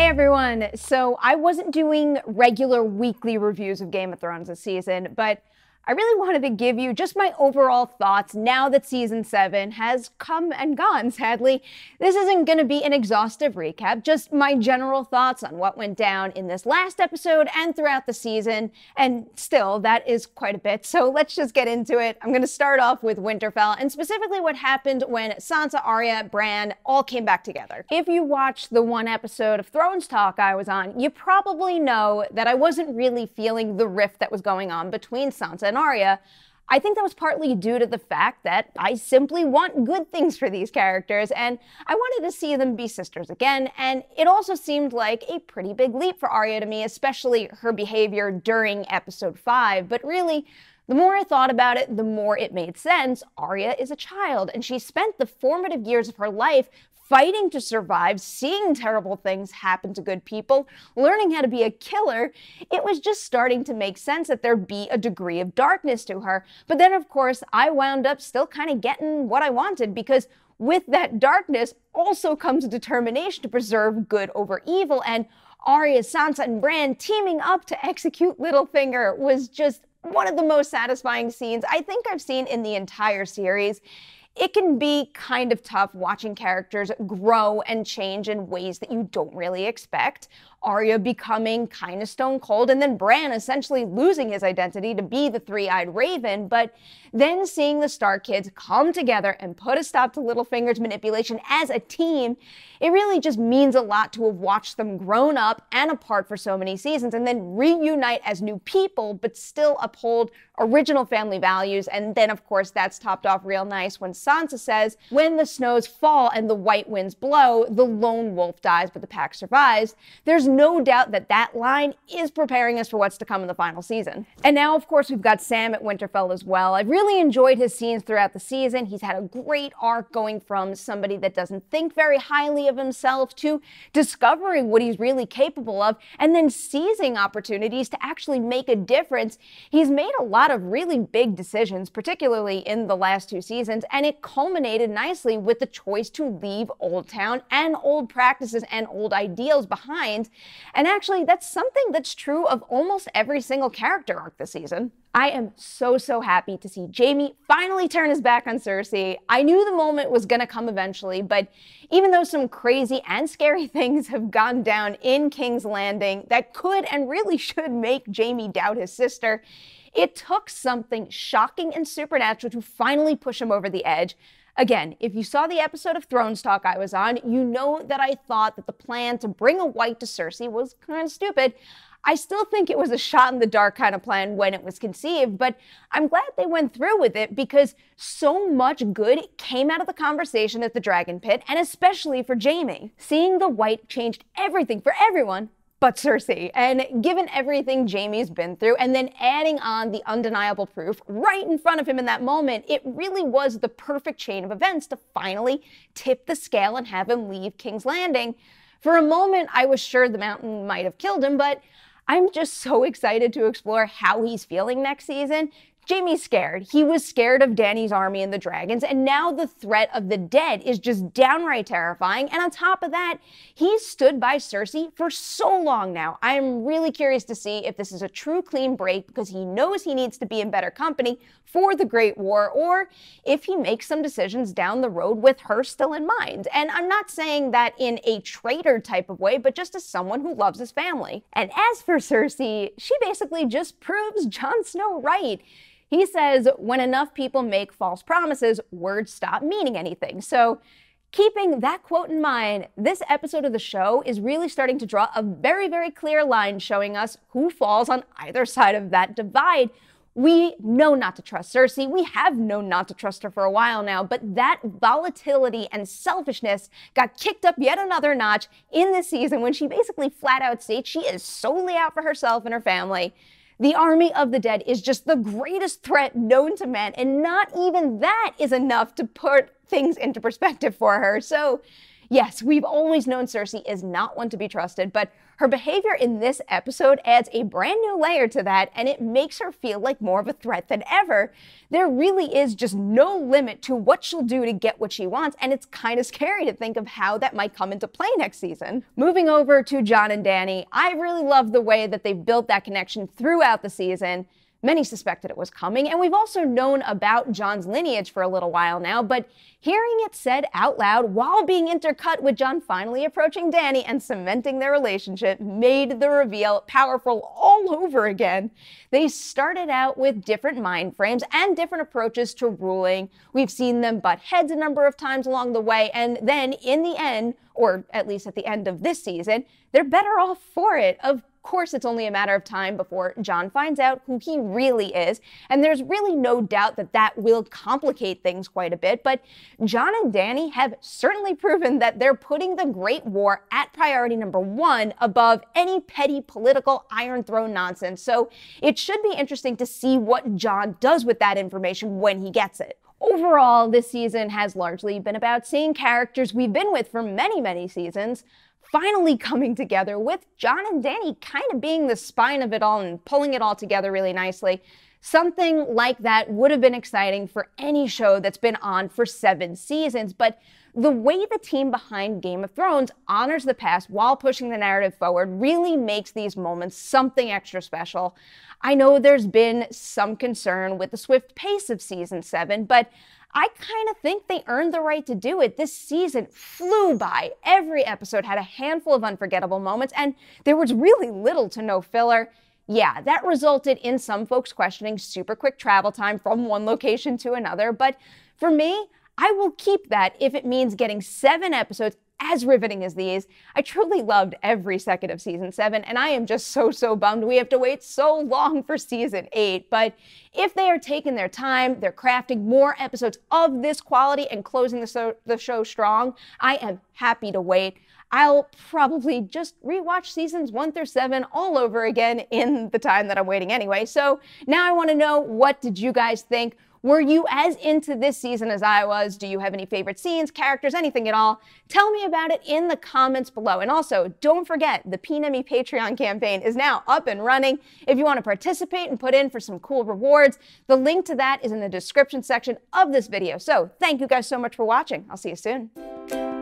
everyone! So I wasn't doing regular weekly reviews of Game of Thrones this season, but I really wanted to give you just my overall thoughts now that Season 7 has come and gone, sadly. This isn't going to be an exhaustive recap, just my general thoughts on what went down in this last episode and throughout the season, and still, that is quite a bit, so let's just get into it. I'm going to start off with Winterfell, and specifically what happened when Sansa, Arya, Bran all came back together. If you watched the one episode of Thrones Talk I was on, you probably know that I wasn't really feeling the rift that was going on between Sansa and Arya. I think that was partly due to the fact that I simply want good things for these characters, and I wanted to see them be sisters again, and it also seemed like a pretty big leap for Arya to me, especially her behavior during episode 5, but really, the more I thought about it, the more it made sense. Arya is a child, and she spent the formative years of her life fighting to survive, seeing terrible things happen to good people, learning how to be a killer. It was just starting to make sense that there'd be a degree of darkness to her. But then, of course, I wound up still kind of getting what I wanted, because with that darkness also comes determination to preserve good over evil, and Arya, Sansa, and Bran teaming up to execute Littlefinger was just one of the most satisfying scenes I think I've seen in the entire series. It can be kind of tough watching characters grow and change in ways that you don't really expect. Arya becoming kind of stone cold, and then Bran essentially losing his identity to be the three-eyed raven, but then seeing the Stark kids come together and put a stop to Littlefinger's manipulation as a team, it really just means a lot to have watched them grown up and apart for so many seasons, and then reunite as new people, but still uphold original family values. And then, of course, that's topped off real nice when Sansa says, "When the snows fall and the white winds blow, the lone wolf dies, but the pack survives." There's no doubt that that line is preparing us for what's to come in the final season. And now, of course, we've got Sam at Winterfell as well. I've really enjoyed his scenes throughout the season. He's had a great arc going from somebody that doesn't think very highly of himself to discovering what he's really capable of and then seizing opportunities to actually make a difference. He's made a lot of really big decisions, particularly in the last 2 seasons, and it culminated nicely with the choice to leave Old Town and old practices and old ideals behind. And actually, that's something that's true of almost every single character arc this season. I am so happy to see Jaime finally turn his back on Cersei. I knew the moment was gonna come eventually, but even though some crazy and scary things have gone down in King's Landing that could and really should make Jaime doubt his sister, it took something shocking and supernatural to finally push him over the edge. Again, if you saw the episode of Thrones Talk I was on, you know that I thought that the plan to bring a white to Cersei was kind of stupid. I still think it was a shot in the dark kind of plan when it was conceived, but I'm glad they went through with it because so much good came out of the conversation at the Dragon Pit, and especially for Jaime. Seeing the white changed everything for everyone but Cersei, and given everything Jaime's been through, and then adding on the undeniable proof right in front of him in that moment, it really was the perfect chain of events to finally tip the scale and have him leave King's Landing. For a moment, I was sure the mountain might have killed him, but I'm just so excited to explore how he's feeling next season. Jaime's scared. He was scared of Dany's army and the dragons, and now the threat of the dead is just downright terrifying. And on top of that, he's stood by Cersei for so long now. I am really curious to see if this is a true clean break because he knows he needs to be in better company for the Great War, or if he makes some decisions down the road with her still in mind. And I'm not saying that in a traitor type of way, but just as someone who loves his family. And as for Cersei, she basically just proves Jon Snow right. He says, when enough people make false promises, words stop meaning anything. So keeping that quote in mind, this episode of the show is really starting to draw a very clear line showing us who falls on either side of that divide. We know not to trust Cersei. We have known not to trust her for a while now, but that volatility and selfishness got kicked up yet another notch in this season when she basically flat out states she is solely out for herself and her family. The army of the dead is just the greatest threat known to man, and not even that is enough to put things into perspective for her. So, yes, we've always known Cersei is not one to be trusted, but Her behavior in this episode adds a brand new layer to that, and it makes her feel like more of a threat than ever. There really is just no limit to what she'll do to get what she wants, and it's kind of scary to think of how that might come into play next season. Moving over to Jon and Dany, I really love the way that they've built that connection throughout the season. Many suspected it was coming, and we've also known about Jon's lineage for a little while now, but hearing it said out loud while being intercut with Jon finally approaching Dany and cementing their relationship made the reveal powerful all over again. They started out with different mind frames and different approaches to ruling. We've seen them butt heads a number of times along the way, and then in the end, or at least at the end of this season, they're better off for it. Of course, it's only a matter of time before Jon finds out who he really is, and there's really no doubt that that will complicate things quite a bit, but Jon and Dany have certainly proven that they're putting the Great War at priority number one above any petty political Iron Throne nonsense, so it should be interesting to see what Jon does with that information when he gets it. Overall, this season has largely been about seeing characters we've been with for many, many seasons finally coming together, with Jon and Dany kind of being the spine of it all and pulling it all together really nicely. Something like that would have been exciting for any show that's been on for 7 seasons, but the way the team behind Game of Thrones honors the past while pushing the narrative forward really makes these moments something extra special. I know there's been some concern with the swift pace of season 7, but I kind of think they earned the right to do it. This season flew by. Every episode had a handful of unforgettable moments, and there was really little to no filler. Yeah, that resulted in some folks questioning super quick travel time from one location to another, but for me, I will keep that if it means getting 7 episodes as riveting as these. I truly loved every second of season 7, and I am just so bummed we have to wait so long for season 8. But if they are taking their time, they're crafting more episodes of this quality and closing the show strong, I am happy to wait. I'll probably just rewatch seasons 1 through 7 all over again in the time that I'm waiting anyway. So now I want to know, what did you guys think? Were you as into this season as I was? Do you have any favorite scenes, characters, anything at all? Tell me about it in the comments below. And also, don't forget, the PNemi Patreon campaign is now up and running. If you want to participate and put in for some cool rewards, the link to that is in the description section of this video. So thank you guys so much for watching. I'll see you soon.